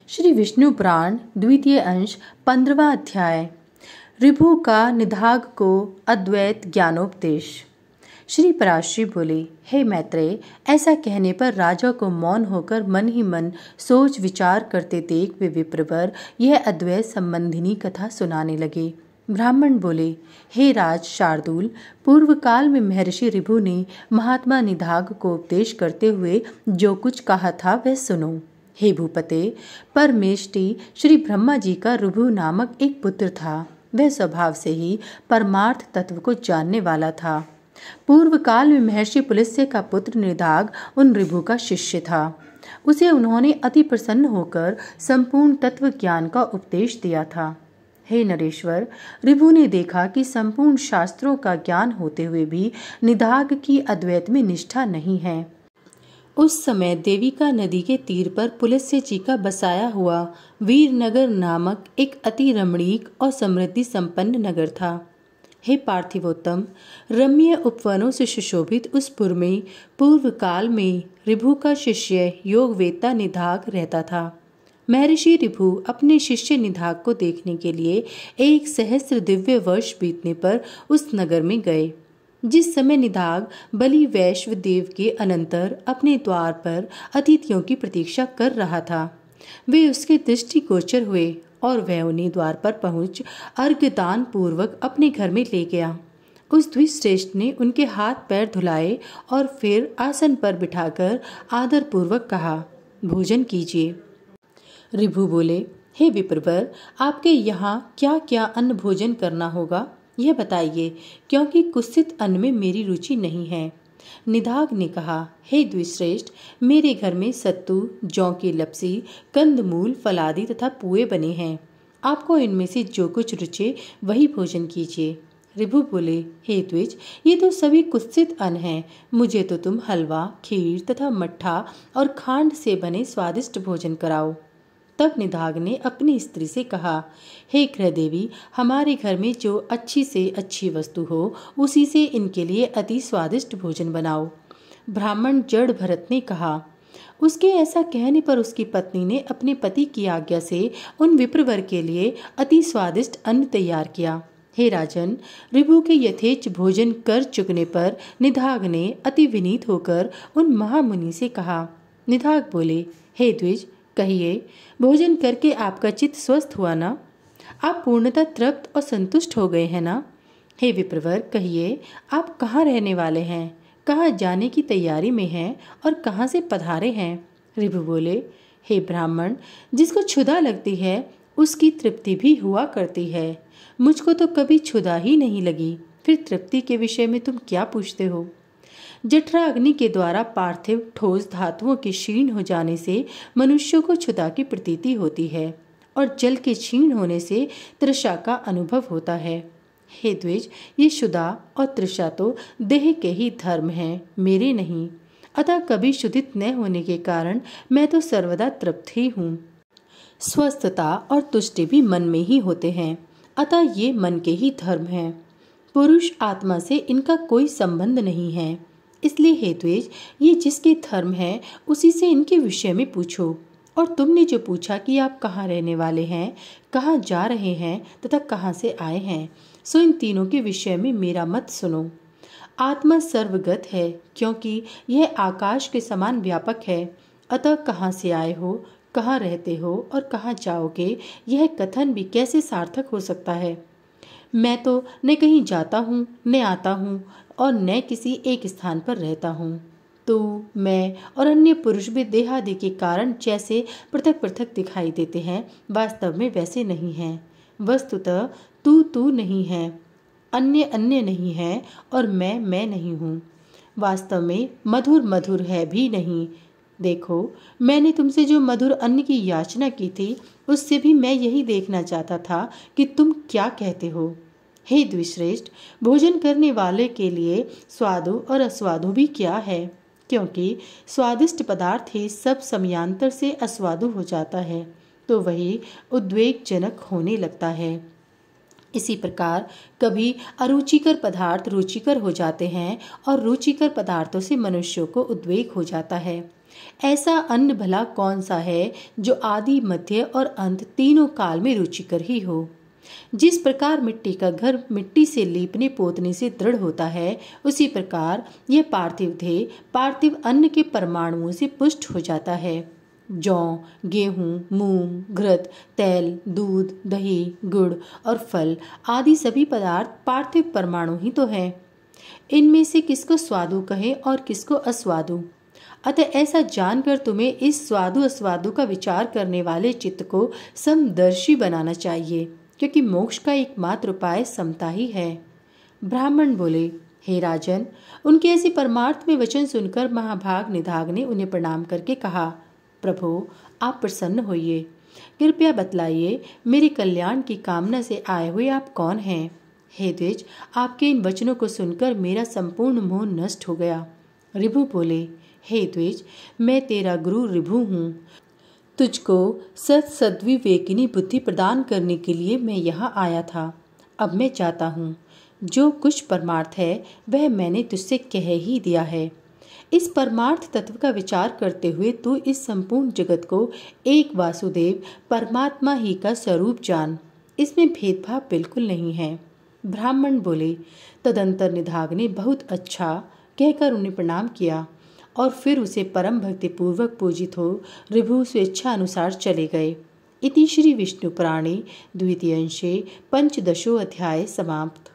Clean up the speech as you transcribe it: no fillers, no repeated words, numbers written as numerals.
श्री विष्णु पुराण द्वितीय अंश 15वां अध्याय। ऋभु का निधाग को अद्वैत ज्ञानोपदेश। श्री पराशरी बोले, हे मैत्रेय, ऐसा कहने पर राजा को मौन होकर मन ही मन सोच विचार करते देख वे विप्रवर यह अद्वैत संबंधिनी कथा सुनाने लगे। ब्राह्मण बोले, हे राज शार्दूल, पूर्व काल में महर्षि ऋभु ने महात्मा निधाग को उपदेश करते हुए जो कुछ कहा था वह सुनो। हे भूपते, परमेष्टि श्री ब्रह्मा जी का ऋभु नामक एक पुत्र था। वह स्वभाव से ही परमार्थ तत्व को जानने वाला था। पूर्व काल में महर्षि पुलस्त्य का पुत्र निधाग उन ऋभु का शिष्य था। उसे उन्होंने अति प्रसन्न होकर संपूर्ण तत्व ज्ञान का उपदेश दिया था। हे नरेश्वर, ऋभु ने देखा कि संपूर्ण शास्त्रों का ज्ञान होते हुए भी निधाग की अद्वैत में निष्ठा नहीं है। उस समय देविका नदी के तीर पर पुलस्त्य जी का बसाया हुआ वीरनगर नामक एक अति रमणीक और समृद्धि संपन्न नगर था। हे पार्थिवोत्तम, रम्य उपवनों से सुशोभित उस पुर में पूर्व काल में ऋभु का शिष्य योगवेत्ता निधाग रहता था। महर्षि ऋभु अपने शिष्य निधाग को देखने के लिए 1 सहस्र दिव्य वर्ष बीतने पर उस नगर में गए। जिस समय निधाग बलि वैश्व देव के अनंतर अपने द्वार पर अतिथियों की प्रतीक्षा कर रहा था, वे उसके दृष्टिगोचर हुए और वह उन्हीं द्वार पर पहुंच अर्घ्यदान पूर्वक अपने घर में ले गया। उस द्विश्रेष्ठ ने उनके हाथ पैर धुलाए और फिर आसन पर बिठाकर आदर पूर्वक कहा, भोजन कीजिए। ऋभु बोले, हे विप्रवर, आपके यहाँ क्या क्या अन्न भोजन करना होगा यह बताइए, क्योंकि कुत्सित अन्न में मेरी रुचि नहीं है। निधाग ने कहा, हे द्विश्रेष्ठ, मेरे घर में सत्तू, जौ की लपसी, कंदमूल, फलादि तथा पुए बने हैं। आपको इनमें से जो कुछ रुचे वही भोजन कीजिए। ऋभु बोले, हे द्विज, ये तो सभी कुत्सित अन्न हैं। मुझे तो तुम हलवा, खीर तथा मट्ठा और खांड से बने स्वादिष्ट भोजन कराओ। तब निधाग ने अपनी स्त्री से कहा, हे गृहदेवी, हमारे घर में जो अच्छी से अच्छी वस्तु हो उसी से इनके लिए अति स्वादिष्ट भोजन बनाओ। ब्राह्मण जड़ भरत ने कहा। उसके ऐसा कहने पर उसकी पत्नी ने अपने पति की आज्ञा से उन विप्रवर के लिए अति स्वादिष्ट अन्न तैयार किया। हे राजन, ऋभु के यथेच्छ भोजन कर चुकने पर निधाग ने अति विनीत होकर उन महामुनि से कहा। निधाग बोले, हे द्विज, कहिए, भोजन करके आपका चित्त स्वस्थ हुआ ना? आप पूर्णतः तृप्त और संतुष्ट हो गए हैं ना? हे विप्रवर, कहिए, आप कहाँ रहने वाले हैं, कहाँ जाने की तैयारी में हैं और कहाँ से पधारे हैं? ऋभु बोले, हे ब्राह्मण, जिसको क्षुधा लगती है उसकी तृप्ति भी हुआ करती है। मुझको तो कभी क्षुधा ही नहीं लगी, फिर तृप्ति के विषय में तुम क्या पूछते हो? जठरा अग्नि के द्वारा पार्थिव ठोस धातुओं के क्षीण हो जाने से मनुष्यों को क्षुधा की प्रतीति होती है और जल के क्षीण होने से तृषा का अनुभव होता है। हे द्विज, ये क्षुधा और तृषा तो देह के ही धर्म हैं, मेरे नहीं। अतः कभी क्षुधित न होने के कारण मैं तो सर्वदा तृप्त ही हूँ। स्वस्थता और तुष्टि भी मन में ही होते हैं, अतः ये मन के ही धर्म हैं। पुरुष आत्मा से इनका कोई संबंध नहीं है। इसलिए हे द्विज, ये जिसके धर्म है उसी से इनके विषय में पूछो। और तुमने जो पूछा कि आप कहाँ रहने वाले हैं, कहाँ जा रहे हैं तथा कहाँ से आए हैं, सो इन तीनों के विषय में मेरा मत सुनो। आत्मा सर्वगत है, क्योंकि यह आकाश के समान व्यापक है। अतः कहाँ से आए हो, कहाँ रहते हो और कहाँ जाओगे, यह कथन भी कैसे सार्थक हो सकता है? मैं तो न कहीं जाता हूँ, न आता हूँ और न किसी एक स्थान पर रहता हूँ। तू, मैं और अन्य पुरुष भी देहादि के कारण जैसे पृथक पृथक दिखाई देते हैं, वास्तव में वैसे नहीं हैं। वस्तुतः तू नहीं है, अन्य अन्य नहीं है और मैं नहीं हूँ। वास्तव में मधुर मधुर है भी नहीं। देखो, मैंने तुमसे जो मधुर अन्न की याचना की थी, उससे भी मैं यही देखना चाहता था कि तुम क्या कहते हो। हे द्विश्रेष्ठ, भोजन करने वाले के लिए स्वादु और अस्वादु भी क्या है, क्योंकि स्वादिष्ट पदार्थ ही सब समयांतर से अस्वादु हो जाता है, तो वही उद्वेगजनक होने लगता है। इसी प्रकार कभी अरुचिकर पदार्थ रुचिकर हो जाते हैं और रुचिकर पदार्थों से मनुष्यों को उद्वेग हो जाता है। ऐसा अन्न भला कौन सा है जो आदि, मध्य और अंत तीनों काल में रुचिकर ही हो। जिस प्रकार मिट्टी का घर मिट्टी से लीपने पोतने से दृढ़ होता है, उसी प्रकार यह पार्थिव देह पार्थिव अन्न के परमाणुओं से पुष्ट हो जाता है। जौ, गेहूं, मूंग, घृत, तेल, दूध, दही, गुड़ और फल आदि सभी पदार्थ पार्थिव परमाणु ही तो हैं। इनमें से किसको स्वादु कहे और किसको अस्वादु। अतः ऐसा जानकर तुम्हें इस स्वादु अस्वादु का विचार करने वाले चित्त को समदर्शी बनाना चाहिए, क्योंकि मोक्ष का एकमात्र उपाय समता ही है। ब्राह्मण बोले, हे राजन, उनके ऐसे परमार्थ में वचन सुनकर महाभाग निधाग ने उन्हें प्रणाम करके कहा, प्रभु आप प्रसन्न होइए, कृपया बतलाइए मेरे कल्याण की कामना से आए हुए आप कौन हैं। हे द्विज, आपके इन वचनों को सुनकर मेरा संपूर्ण मोह नष्ट हो गया। ऋभु बोले, हे द्विज, मैं तेरा गुरु ऋभु हूँ। तुझको सद्विवेकिनी बुद्धि प्रदान करने के लिए मैं यहाँ आया था। अब मैं चाहता हूँ, जो कुछ परमार्थ है वह मैंने तुझसे कह ही दिया है। इस परमार्थ तत्व का विचार करते हुए तू इस संपूर्ण जगत को एक वासुदेव परमात्मा ही का स्वरूप जान। इसमें भेदभाव बिल्कुल नहीं है। ब्राह्मण बोले, तदंतर निधाग ने बहुत अच्छा कहकर उन्हें प्रणाम किया और फिर उसे परम भक्ति पूर्वक पूजित हो ऋभु स्वेच्छा अनुसार चले गए। इति श्री विष्णु पुराणे द्वितीय अंशे 15 अध्याय समाप्त।